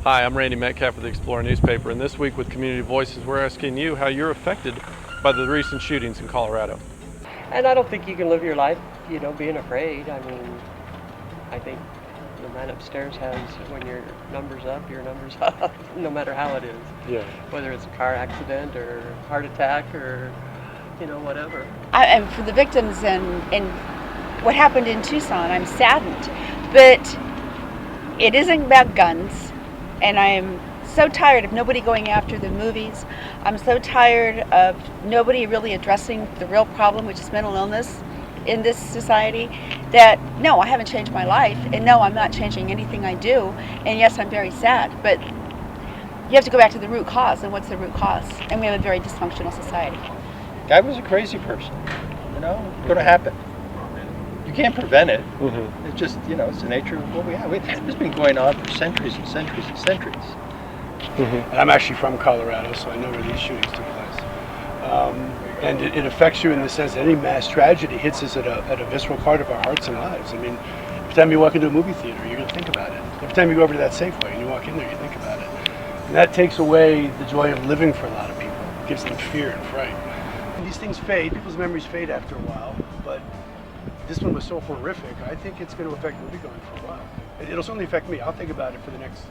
Hi, I'm Randy Metcalf with the Explorer newspaper, and this week with Community Voices, we're asking you how you're affected by the recent shootings in Colorado. And I don't think you can live your life, being afraid. I mean, I think the man upstairs has, when your number's up, your number's up, no matter how it is. Yeah. Whether it's a car accident or heart attack or, whatever. And for the victims and what happened in Tucson, I'm saddened. But it isn't about guns, and I'm so tired of nobody going after the movies. I'm so tired of nobody really addressing the real problem, which is mental illness in this society, that no, I haven't changed my life, and no, I'm not changing anything I do, and yes, I'm very sad, but you have to go back to the root cause, and what's the root cause? And we have a very dysfunctional society. Guy was a crazy person, it's going to happen. You can't prevent it. Mm-hmm. It's just, it's the nature of what we have. It's been going on for centuries and centuries and centuries. Mm-hmm. And I'm actually from Colorado, so I know where these shootings took place. And it affects you in the sense that any mass tragedy hits us at a visceral part of our hearts and lives. I mean, every time you walk into a movie theater, you're going to think about it. Every time you go over to that Safeway and you walk in there, you think about it. And that takes away the joy of living for a lot of people. It gives them fear and fright. And these things fade, people's memories fade after a while, but this one was so horrific, I think it's going to affect moviegoing for a while. It'll certainly affect me. I'll think about it for the next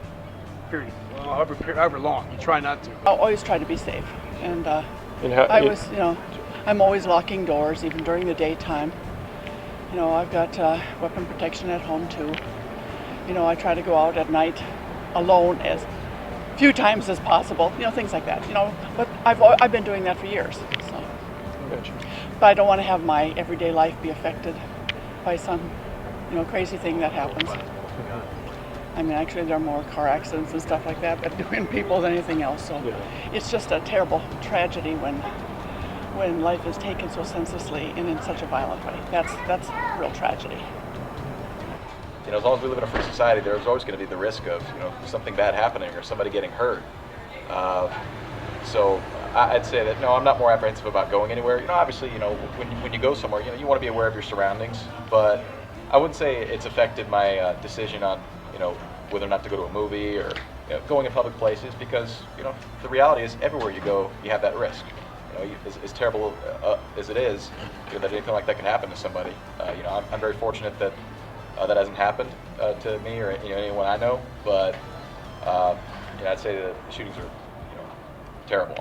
period, however long. You try not to. I'll always try to be safe, and And I'm always locking doors, even during the daytime. I've got weapon protection at home too. I try to go out at night alone as few times as possible. Things like that. But I've been doing that for years. So. Gotcha. But I don't want to have my everyday life be affected by some, crazy thing that happens. I mean, actually, there are more car accidents and stuff like that between people than anything else. So It's just a terrible tragedy when life is taken so senselessly and in such a violent way. That's real tragedy. As long as we live in a free society, there's always going to be the risk of, something bad happening or somebody getting hurt. So I'd say that, no, I'm not more apprehensive about going anywhere. Obviously, when you go somewhere, you want to be aware of your surroundings, but I wouldn't say it's affected my decision on, whether or not to go to a movie or going in public places, because, the reality is everywhere you go, you have that risk. As terrible as it is, that anything like that can happen to somebody. I'm very fortunate that that hasn't happened to me or anyone I know, but I'd say the shootings are terrible.